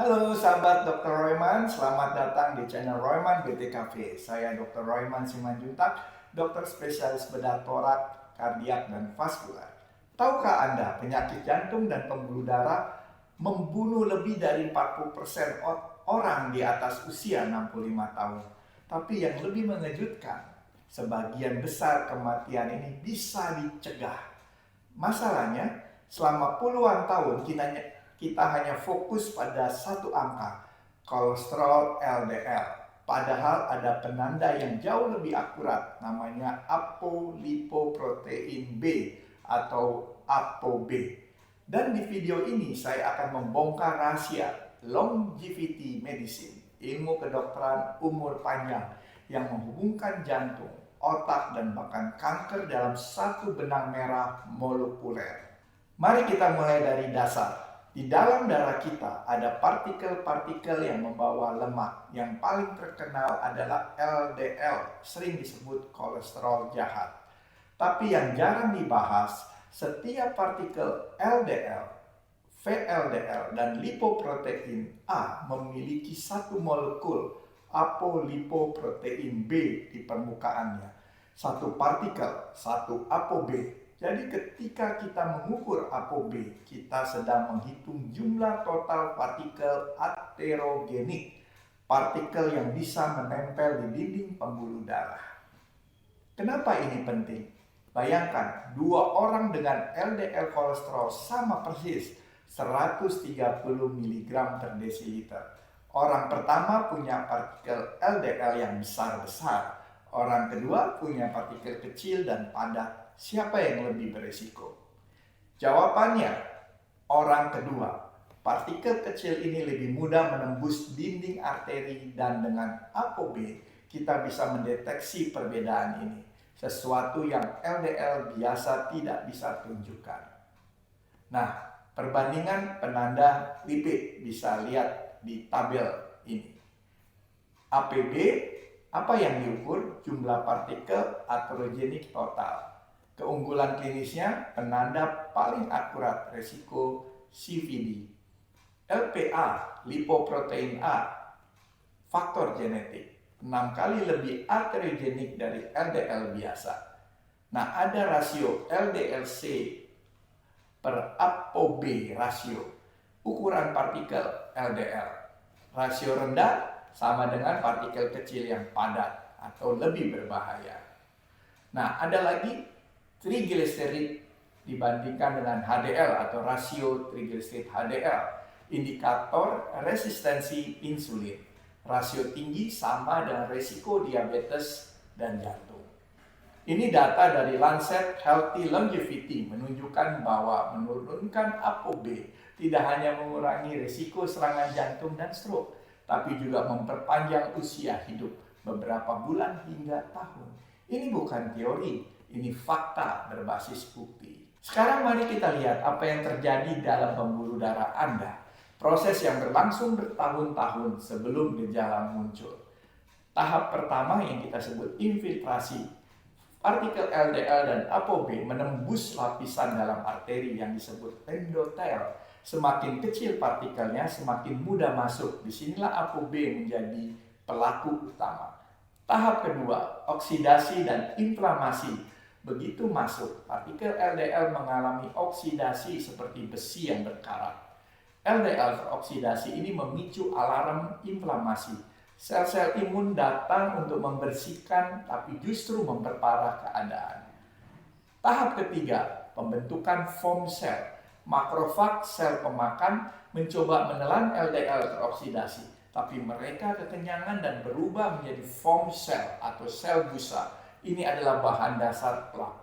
Halo sahabat Dr. Royman, selamat datang di channel Royman BTKV. Saya Dr. Royman Simanjuntak, dokter spesialis bedah torak, kardiak, dan vaskular. Tahukah Anda penyakit jantung dan pembuluh darah membunuh lebih dari 40% orang di atas usia 65 tahun. Tapi yang lebih mengejutkan, sebagian besar kematian ini bisa dicegah. Masalahnya, selama puluhan tahun kita hanya fokus pada satu angka, kolesterol LDL. Padahal ada penanda yang jauh lebih akurat, namanya apolipoprotein B atau ApoB. Dan di video ini saya akan membongkar rahasia longevity medicine, ilmu kedokteran umur panjang yang menghubungkan jantung, otak, dan bahkan kanker dalam satu benang merah molekuler. Mari kita mulai dari dasar. Di dalam darah kita ada partikel-partikel yang membawa lemak. Yang paling terkenal adalah LDL, sering disebut kolesterol jahat. Tapi yang jarang dibahas, setiap partikel LDL, VLDL, dan lipoprotein A memiliki satu molekul apolipoprotein B di permukaannya. Satu partikel, satu ApoB. Jadi ketika kita mengukur ApoB, kita sedang menghitung jumlah total partikel aterogenik, partikel yang bisa menempel di dinding pembuluh darah. Kenapa ini penting? Bayangkan, dua orang dengan LDL kolesterol sama persis, 130 mg per desiliter. Orang pertama punya partikel LDL yang besar-besar. Orang kedua punya partikel kecil dan padat. Siapa yang lebih beresiko? Jawabannya, orang kedua. Partikel kecil ini lebih mudah menembus dinding arteri dan dengan ApoB kita bisa mendeteksi perbedaan ini. Sesuatu yang LDL biasa tidak bisa tunjukkan. Nah, perbandingan penanda lipid bisa lihat di tabel ini. APB, apa yang diukur? Jumlah partikel aterogenik total. Keunggulan klinisnya, penanda paling akurat resiko CVD. LPA, lipoprotein A, faktor genetik, 6 kali lebih aterogenik dari LDL biasa. Nah, ada rasio LDLC per ApoB rasio, ukuran partikel LDL. Rasio rendah sama dengan partikel kecil yang padat atau lebih berbahaya. Nah, ada lagi trigliserid dibandingkan dengan HDL atau rasio trigliserid HDL, indikator resistensi insulin. Rasio tinggi sama dengan risiko diabetes dan jantung. Ini data dari Lancet Healthy Longevity menunjukkan bahwa menurunkan ApoB tidak hanya mengurangi risiko serangan jantung dan stroke, tapi juga memperpanjang usia hidup beberapa bulan hingga tahun. Ini bukan teori, ini fakta berbasis bukti. Sekarang mari kita lihat apa yang terjadi dalam pembuluh darah Anda. Proses yang berlangsung bertahun-tahun sebelum gejala muncul. Tahap pertama yang kita sebut infiltrasi. Partikel LDL dan ApoB menembus lapisan dalam arteri yang disebut endotel. Semakin kecil partikelnya, semakin mudah masuk. Disinilah ApoB menjadi pelaku utama. Tahap kedua, oksidasi dan inflamasi. Begitu masuk, partikel LDL mengalami oksidasi seperti besi yang berkarat. LDL teroksidasi ini memicu alarm inflamasi. Sel-sel imun datang untuk membersihkan, tapi justru memperparah keadaan. Tahap ketiga, pembentukan foam cell. Makrofag, sel pemakan, mencoba menelan LDL teroksidasi, tapi mereka kekenyangan dan berubah menjadi foam cell atau sel busa. Ini adalah bahan dasar plak.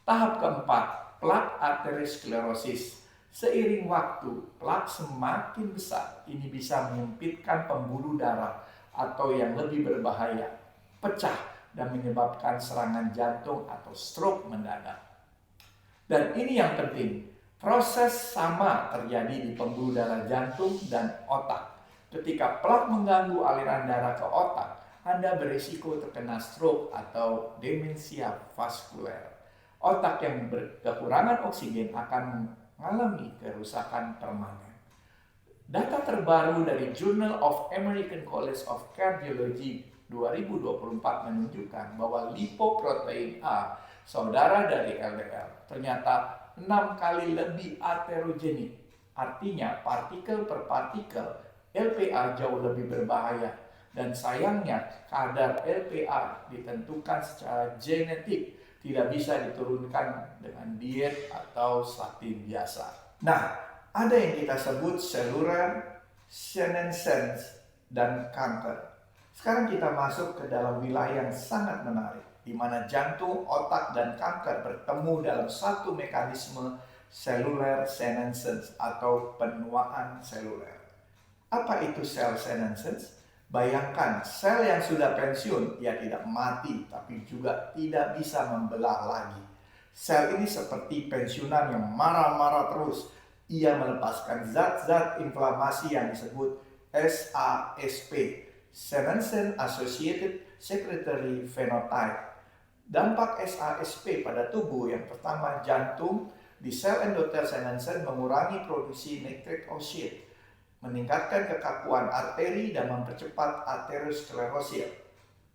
Tahap keempat, plak arteriosklerosis. Seiring waktu, plak semakin besar. Ini bisa menyempitkan pembuluh darah atau yang lebih berbahaya, pecah dan menyebabkan serangan jantung atau stroke mendadak. Dan ini yang penting, proses sama terjadi di pembuluh darah jantung dan otak. Ketika plak mengganggu aliran darah ke otak, Anda berisiko terkena stroke atau demensia vaskuler. Otak yang kekurangan oksigen akan mengalami kerusakan permanen. Data terbaru dari Journal of American College of Cardiology 2024 menunjukkan bahwa lipoprotein A, saudara dari LDL, ternyata 6 kali lebih aterogenik. Artinya partikel per partikel LPA jauh lebih berbahaya. Dan sayangnya kadar LPA ditentukan secara genetik, tidak bisa diturunkan dengan diet atau statin biasa. Nah, ada yang kita sebut seluler, senescence, dan kanker. Sekarang kita masuk ke dalam wilayah yang sangat menarik, di mana jantung, otak, dan kanker bertemu dalam satu mekanisme seluler senescence atau penuaan seluler. Apa itu sel senescence? Bayangkan sel yang sudah pensiun, ia tidak mati, tapi juga tidak bisa membelah lagi. Sel ini seperti pensiunan yang marah-marah terus. Ia melepaskan zat-zat inflamasi yang disebut SASP, Senescence Associated Secretory Phenotype. Dampak SASP pada tubuh yang pertama jantung, di sel endotel senescent mengurangi produksi nitric oxide, meningkatkan kekakuan arteri dan mempercepat aterosklerosis.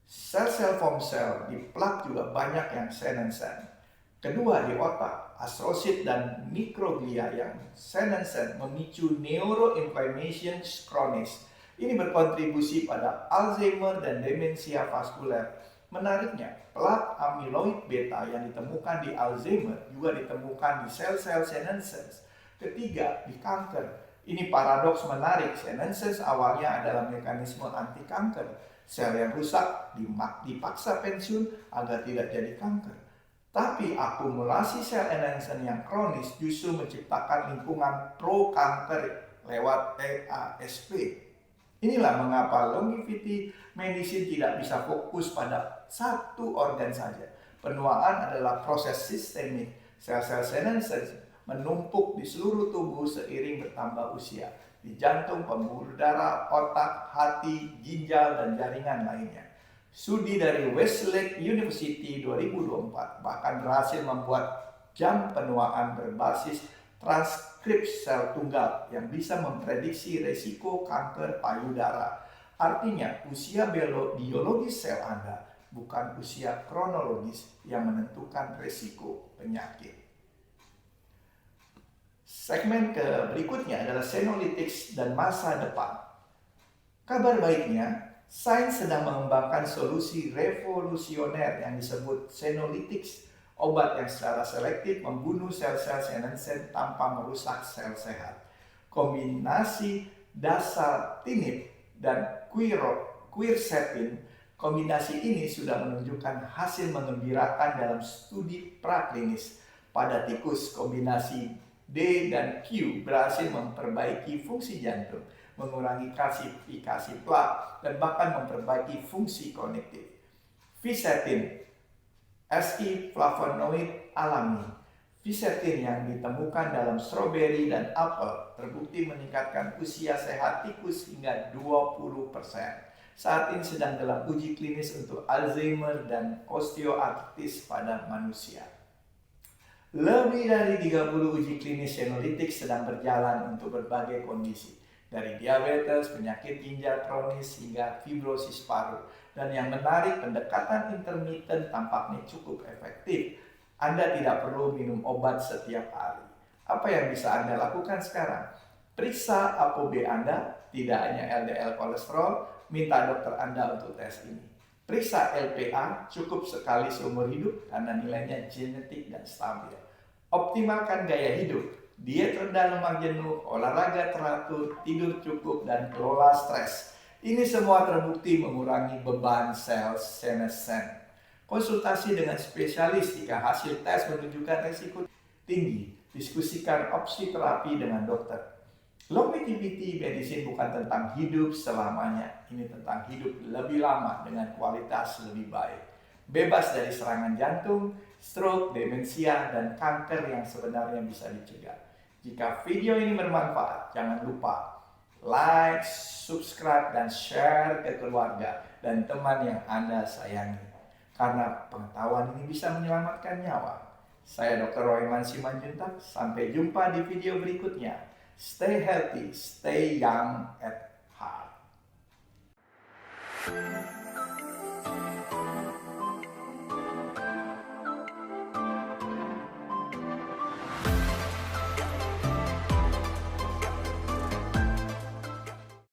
Sel-sel foam sel di plak juga banyak yang senescent. Kedua, di otak, astrosit dan mikroglia yang senescent memicu neuroinflammation kronis. Ini berkontribusi pada Alzheimer dan demensia vaskuler. Menariknya, plak amyloid beta yang ditemukan di Alzheimer juga ditemukan di sel-sel senescent. Ketiga, di kanker. Ini paradoks menarik, senescence awalnya adalah mekanisme anti kanker. Sel yang rusak dipaksa pensiun agar tidak jadi kanker. Tapi akumulasi sel senescent yang kronis justru menciptakan lingkungan pro kanker lewat EASP. Inilah mengapa longevity medicine tidak bisa fokus pada satu organ saja. Penuaan adalah proses sistemik. Sel-sel senescent menumpuk di seluruh tubuh seiring bertambah usia. Di jantung, pembuluh darah, otak, hati, ginjal, dan jaringan lainnya. Studi dari Westlake University 2024 bahkan berhasil membuat jam penuaan berbasis transkrip sel tunggal yang bisa memprediksi resiko kanker payudara. Artinya, usia biologis sel Anda bukan usia kronologis yang menentukan resiko penyakit. Segmen berikutnya adalah senolytics dan masa depan. Kabar baiknya, sains sedang mengembangkan solusi revolusioner yang disebut senolytics, obat yang secara selektif membunuh sel-sel senescent tanpa merusak sel sehat. Kombinasi dasatinib dan quercetin, kombinasi ini sudah menunjukkan hasil menggembirakan dalam studi praklinis. Pada tikus, kombinasi D dan Q berhasil memperbaiki fungsi jantung, mengurangi kalsifikasi plak, dan bahkan memperbaiki fungsi kognitif. Fisetin, SI flavonoid alami. Fisetin yang ditemukan dalam stroberi dan apel terbukti meningkatkan usia sehat tikus hingga 20%. Saat ini sedang dalam uji klinis untuk Alzheimer dan osteoartritis pada manusia. Lebih dari 30 uji klinis senolytics sedang berjalan untuk berbagai kondisi, dari diabetes, penyakit ginjal kronis, hingga fibrosis paru. Dan yang menarik, pendekatan intermittent tampaknya cukup efektif. Anda tidak perlu minum obat setiap hari. Apa yang bisa Anda lakukan sekarang? Periksa ApoB Anda, tidak hanya LDL kolesterol, minta dokter Anda untuk tes ini. Periksa LPA, cukup sekali seumur hidup karena nilainya genetik dan stabil. Optimalkan gaya hidup, diet rendah lemak jenuh, olahraga teratur, tidur cukup, dan kelola stres. Ini semua terbukti mengurangi beban sel senescent. Konsultasi dengan spesialis jika hasil tes menunjukkan risiko tinggi. Diskusikan opsi terapi dengan dokter. Longevity medicine bukan tentang hidup selamanya. Ini tentang hidup lebih lama dengan kualitas lebih baik. Bebas dari serangan jantung, stroke, demensia, dan kanker yang sebenarnya bisa dicegah. Jika video ini bermanfaat, jangan lupa like, subscribe, dan share ke keluarga dan teman yang Anda sayangi. Karena pengetahuan ini bisa menyelamatkan nyawa. Saya Dr. Royman Simanjuntak, sampai jumpa di video berikutnya. Stay healthy, stay young at heart.